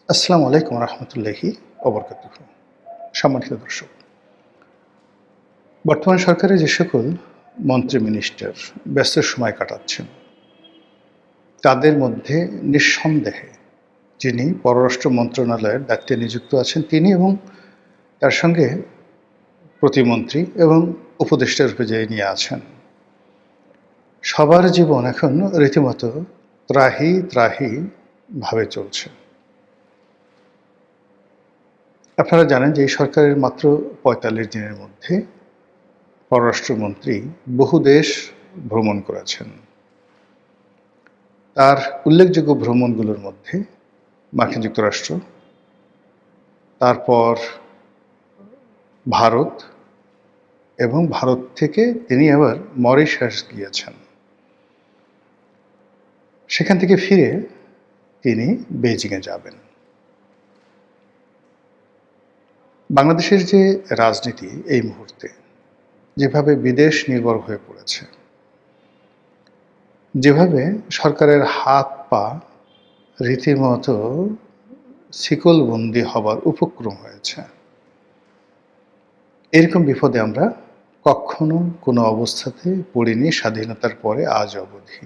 আসসালামু আলাইকুম রহমতুল্লাহি ওবরকাতুহু। সম্মানিত দর্শক, বর্তমান সরকারে যে সকল মন্ত্রী মিনিস্টার ব্যস্ত সময় কাটাচ্ছেন, তাদের মধ্যে নিঃসন্দেহে যিনি পররাষ্ট্র মন্ত্রণালয়ের দায়িত্বে নিযুক্ত আছেন তিনি এবং তার সঙ্গে প্রতিমন্ত্রী এবং উপদেষ্টা রূপে যে নিয়ে আছেন, সবার জীবন এখন রীতিমতো ত্রাহি ত্রাহি ভাবে চলছে। আপনারা জানেন যে এই সরকারের মাত্র ৪৫ দিনের মধ্যে পররাষ্ট্রমন্ত্রী বহু দেশ ভ্রমণ করেছেন। তার উল্লেখযোগ্য ভ্রমণগুলোর মধ্যে মার্কিন যুক্তরাষ্ট্র, তারপর ভারত, এবং ভারত থেকে তিনি আবার মরিশাস গিয়েছেন। সেখান থেকে ফিরে তিনি বেইজিংয়ে যাবেন। বাংলাদেশের যে রাজনীতি এই মুহূর্তে যেভাবে বিদেশ নির্ভর হয়ে পড়েছে, যেভাবে সরকারের হাত পা রীতিমতো শিকলবন্দি হবার উপক্রম হয়েছে, এরকম বিপদে আমরা কখনো কোনো অবস্থাতে পড়িনি স্বাধীনতার পরে আজ অবধি।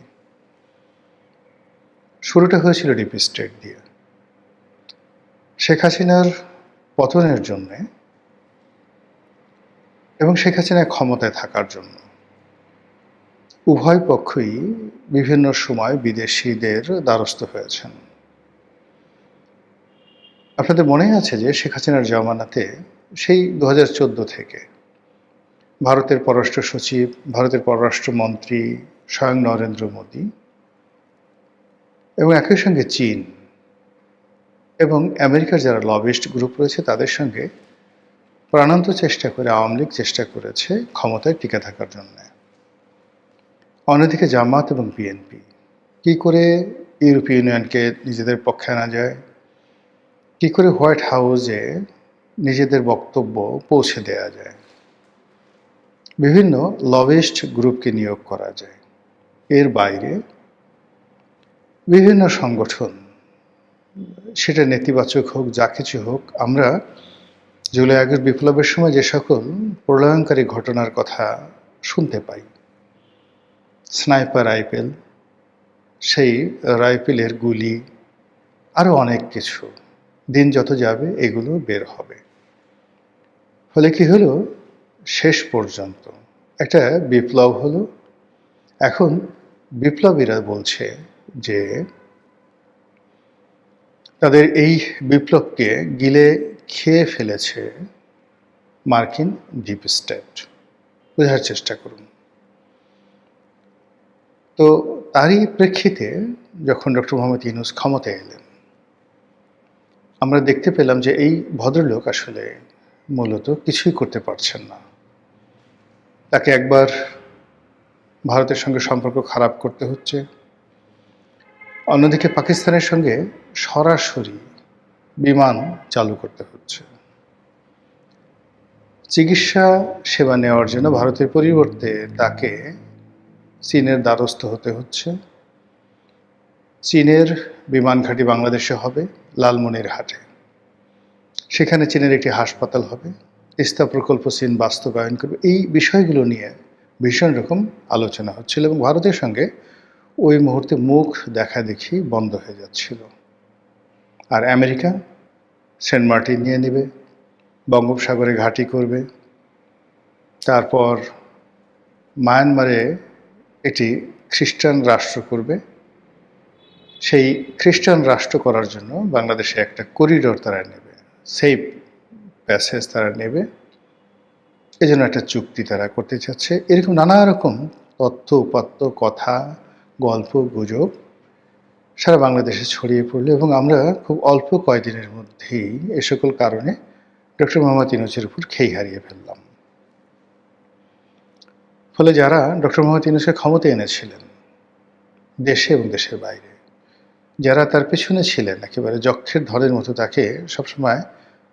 শুরুটা হয়েছিল ডিপ স্টেট দিয়ে। শেখ হাসিনার পতনের জন্যে এবং শেখ হাসিনা ক্ষমতায় থাকার জন্য উভয় পক্ষই বিভিন্ন সময় বিদেশিদের দ্বারস্থ হয়েছেন। আপনাদের মনে আছে যে শেখ হাসিনার জমানাতে সেই ২০১৪ থেকে ভারতের পররাষ্ট্র সচিব, ভারতের পররাষ্ট্রমন্ত্রী স্বয়ং নরেন্দ্র মোদী এবং একই সঙ্গে চীন এবং আমেরিকার যারা লবিস্ট গ্রুপ রয়েছে তাদের সঙ্গে প্রাণান্ত চেষ্টা করে আওয়ামী লীগ চেষ্টা করেছে ক্ষমতায় টিকে থাকার জন্য। অন্যদিকে জামাত এবং বিএনপি কী করে ইউরোপীয় ইউনিয়নকে নিজেদের পক্ষে আনা যায়, কী করে হোয়াইট হাউসে নিজেদের বক্তব্য পৌঁছে দেওয়া যায়, বিভিন্ন লবিস্ট গ্রুপকে নিয়োগ করা যায়। এর বাইরে বিভিন্ন সংগঠন, সেটা নেতিবাচক হোক যা কিছু হোক, আমরা জুলাই আগস্ট বিপ্লবের সময় যে সকল প্রলয়ঙ্কারী ঘটনার কথা শুনতে পাই, স্নাইপার রাইফেল, সেই রাইফেলের গুলি, আরও অনেক কিছু, দিন যত যাবে এগুলো বের হবে। ফলে কি হলো, শেষ পর্যন্ত একটা বিপ্লব হলো। এখন বিপ্লবীরা বলছে যে তাদের এই বিপ্লবকে গিলে খেয়ে ফেলেছে মার্কিন ডিপ স্টেট। বোঝার চেষ্টা করুন। তো তারই প্রেক্ষিতে যখন ডক্টর মোহাম্মদ ইউনূস ক্ষমতায় এলেন, আমরা দেখতে পেলাম যে এই ভদ্রলোক আসলে মূলত কিছুই করতে পারছেন না। তাকে একবার ভারতের সঙ্গে সম্পর্ক খারাপ করতে হচ্ছে, অন্যদিকে পাকিস্তানের সঙ্গে সরাসরি বিমান চালু করতে হচ্ছে। চিকিৎসা সেবা নেওয়ার জন্য ভারতের পরিবর্তে তাকে চীনের দ্বারস্থ হতে হচ্ছে। চীনের বিমান ঘাঁটি বাংলাদেশে হবে লালমনিরহাটে। সেখানে চীনের একটি হাসপাতাল হবে, তিস্তা প্রকল্প চীন বাস্তবায়ন করবে। এই বিষয়গুলো নিয়ে ভীষণ রকম আলোচনা হচ্ছিল এবং ভারতের সঙ্গে ওই মুহূর্তে মুখ দেখাদেখি বন্ধ হয়ে যাচ্ছিল। আর আমেরিকা সেন্ট মার্টিন নিয়ে নেবে, বঙ্গোপসাগরে ঘাঁটি করবে, তারপর মায়ানমারে একটি খ্রিস্টান রাষ্ট্র করবে। সেই খ্রিস্টান রাষ্ট্র করার জন্য বাংলাদেশে একটা করিডোর তারা নেবে, সেফ প্যাসেজ তারা নেবে, এজন্য একটা চুক্তি তারা করতে চাচ্ছে। এরকম নানা রকম তথ্য উপাত্ত, কথা, গল্প গুজব সারা বাংলাদেশে ছড়িয়ে পড়ল এবং আমরা খুব অল্প কয়েকদিনের মধ্যেই এ সকল কারণে ডক্টর মোহাম্মদ ইউনূসের উপর খেই হারিয়ে ফেললাম। ফলে যারা ডক্টর মোহাম্মদ ইউনূসকে ক্ষমতায় এনেছিলেন দেশে এবং দেশের বাইরে, যারা তার পেছনে ছিলেন একেবারে যক্ষের ধরের মতো তাকে সবসময়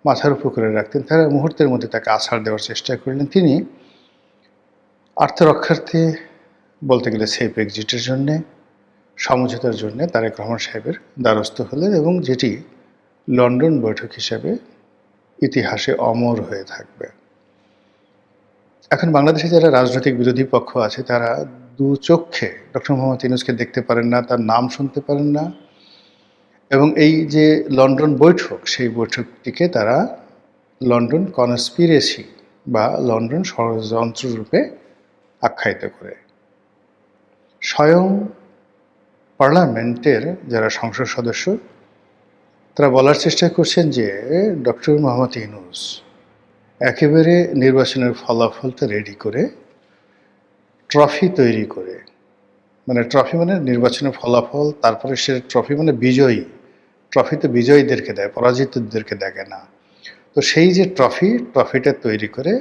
মাথার উপর করে রাখতেন, তারা মুহূর্তের মধ্যে তাকে আছাড় দেওয়ার চেষ্টা করলেন। তিনি আত্মরক্ষার্থে, বলতে গেলে সেফ এক্সিটের জন্যে, সমঝোতার জন্যে তারেক রহমান সাহেবের দ্বারস্থ হলেন এবং যেটি লন্ডন বৈঠক হিসেবে ইতিহাসে অমর হয়ে থাকবে। এখন বাংলাদেশে যারা রাজনৈতিক বিরোধী পক্ষ আছে তারা দু চক্ষে ডক্টর মোহাম্মদ ইউনূসকে দেখতে পারেন না, তার নাম শুনতে পারেন না, এবং এই যে লন্ডন বৈঠক, সেই বৈঠকটিকে তারা লন্ডন কনস্পিরেসি বা লন্ডন ষড়যন্ত্র রূপে আখ্যায়িত করে। স্বয়ং পার্লামেন্টের যারা সংসদ সদস্য তারা বলার চেষ্টা করছেন যে ডক্টর মোহাম্মদ ইউনূস একেবারে নির্বাচনের ফলাফলটা রেডি করে ট্রফি তৈরি করে, মানে ট্রফি মানে নির্বাচনের ফলাফল, তারপরে সে ট্রফি মানে বিজয়ী, ট্রফি তো বিজয়ীদেরকে দেয়, পরাজিতদেরকে দেখে না। তো সেই যে ট্রফিটা তৈরি করে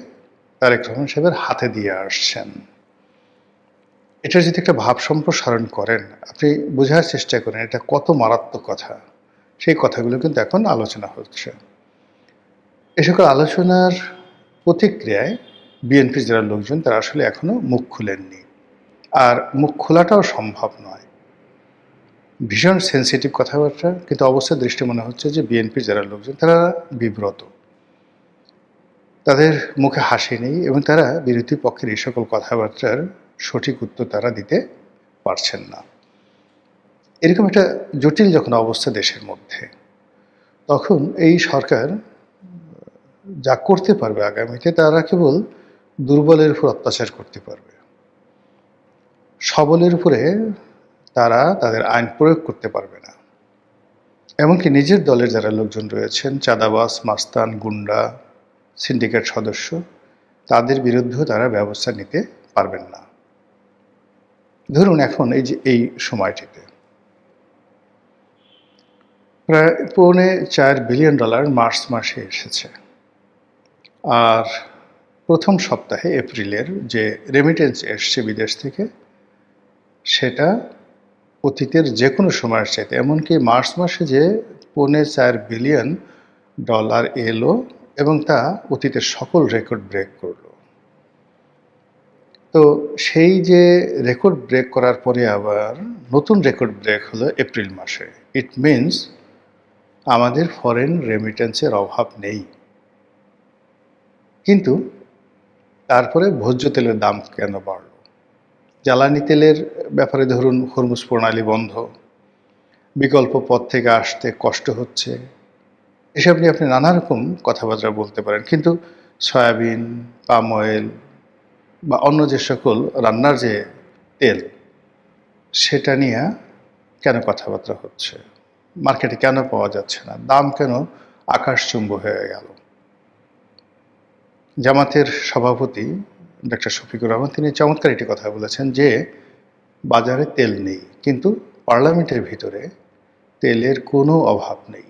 তারেক রহমান সাহেবের হাতে দিয়ে আসছেন। এটার যদি একটা ভাব সম্প্রসারণ করেন, আপনি বোঝার চেষ্টা করেন এটা কত মারাত্মক কথা, সেই কথাগুলো কিন্তু এখন আলোচনা হচ্ছে। এ সকল আলোচনার প্রতিক্রিয়ায় বিএনপির যারা লোকজন তারা আসলে এখনো মুখ খুলেননি, আর মুখ খোলাটাও সম্ভব নয়। ভীষণ সেন্সিটিভ কথাবার্তা, কিন্তু অবস্থার দৃষ্টি মনে হচ্ছে যে বিএনপির যারা লোকজন তারা বিব্রত, তাদের মুখে হাসি নেই, এবং তারা বিরোধী পক্ষের এই সকল কথাবার্তার সঠিক উত্তর তারা দিতে পারছেন না। এরকম একটা জটিল যখন অবস্থা দেশের মধ্যে, তখন এই সরকার যা করতে পারবে আগামীতে, তারা কেবল দুর্বলের উপর অত্যাচার করতে পারবে, সবলের উপরে তারা তাদের আইন প্রয়োগ করতে পারবে না। এমনকি নিজের দলের যারা লোকজন রয়েছেন, চাঁদাবাজ, মাস্তান, গুন্ডা, সিন্ডিকেট সদস্য, তাদের বিরুদ্ধেও তারা ব্যবস্থা নিতে পারবেন না। ধরুন এখন এই সময়টিতে প্রায় $4.25 বিলিয়ন মার্চ মাসে এসেছে, আর প্রথম সপ্তাহে এপ্রিলের যে রেমিটেন্স এসছে বিদেশ থেকে, সেটা অতীতের যে কোনো সময়ের চাইতে, এমনকি মার্চ মাসে যে $4.25 বিলিয়ন এলো, এবং তা অতীতের সকল রেকর্ড ব্রেক করলো। তো সেই যে রেকর্ড ব্রেক করার পরে আবার নতুন রেকর্ড ব্রেক হলো এপ্রিল মাসে। ইট মিনস আমাদের ফরেন রেমিটেন্সের অভাব নেই, কিন্তু তারপরে ভোজ্য তেলের দাম কেন বাড়ল? জ্বালানি তেলের ব্যাপারে ধরুন হরমুজ প্রণালী বন্ধ, বিকল্প পথ থেকে আসতে কষ্ট হচ্ছে, এসব নিয়ে আপনি নানা রকম কথাবার্তা বলতে পারেন, কিন্তু সয়াবিন, পাম অয়েল বা অন্য যে সকল রান্নার যে তেল, সেটা নিয়ে কেন কথাবার্তা হচ্ছে? মার্কেটে কেন পাওয়া যাচ্ছে না? দাম কেন আকাশচুম্ব হয়ে গেল? জামাতের সভাপতি ডক্টর শফিকুর রহমান তিনি চমৎকার একটি কথা বলেছেন যে বাজারে তেল নেই, কিন্তু পার্লামেন্টের ভিতরে তেলের কোনো অভাব নেই।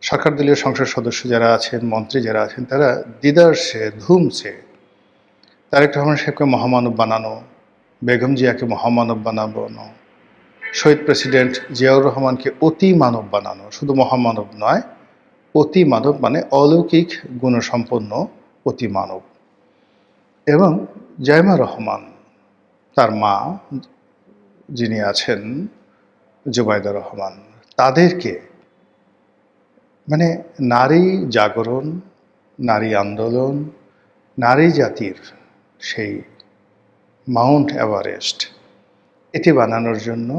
সরকার দলীয় সংসদ সদস্য যারা আছেন, মন্ত্রী যারা আছেন, তারা দিদারসে ধুমছে তারেক রহমান সাহেবকে মহামানব বানানো, বেগম জিয়াকে মহামানব বানানো, শহীদ প্রেসিডেন্ট জিয়াউর রহমানকে অতি মানব বানানো, শুধু মহামানব নয়, অতি মানব মানে অলৌকিক গুণসম্পন্ন অতি মানব। এবং জাইমা রহমান, তার মা যিনি আছেন জুবাইদা রহমান, তাদেরকে মানে নারী জাগরণ, নারী আন্দোলন, নারী জাতির সেই মাউন্ট এভারেস্ট, এটি বানানোর জন্য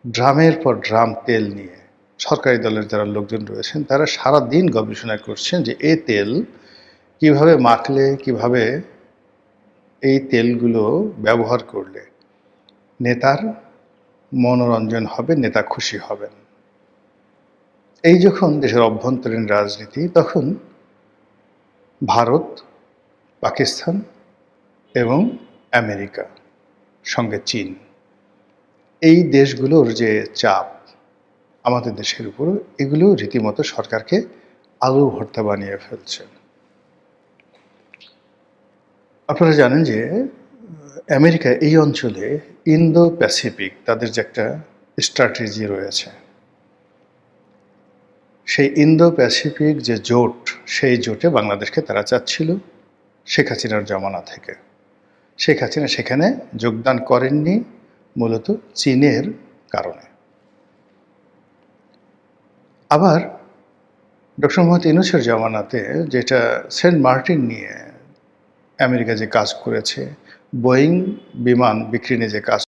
ড্রামের পর ড্রাম তেল নিয়ে সরকারি দলের যারা লোকজন রয়েছেন তারা সারা দিন গবেষণা করছেন যে এই তেল কিভাবে মাখলে, কিভাবে এই তেলগুলো ব্যবহার করলে নেতার মনোরঞ্জন হবে, নেতা খুশি হবেন। এই যখন দেশের অভ্যন্তরীণ রাজনীতি, তখন ভারত, পাকিস্তান এবং আমেরিকা, সঙ্গে চীন, এই দেশগুলোর যে চাপ আমাদের দেশের উপর, এগুলো রীতিমতো সরকারকে আলু ভর্তা বানিয়ে ফেলছে। আপনারা জানেন যে আমেরিকা এই অঞ্চলে ইন্দো প্যাসিফিক তাদের যে একটা স্ট্র্যাটেজি রয়েছে, সেই ইন্দো প্যাসিফিক যে জোট, সেই জোটে বাংলাদেশকে তারা চাচ্ছিল শেখ হাসিনার জমানা থেকে। শেখ হাসিনা সেখানে যোগদান করেননি মূলত চীনের কারণে। আবার ডক্টর মোহাম্মদ ইউনূসের জামানাতে যেটা সেন্ট মার্টিন নিয়ে আমেরিকা যে কাজ করেছে, বোয়িং বিমান বিক্রি নিয়ে যে কাজ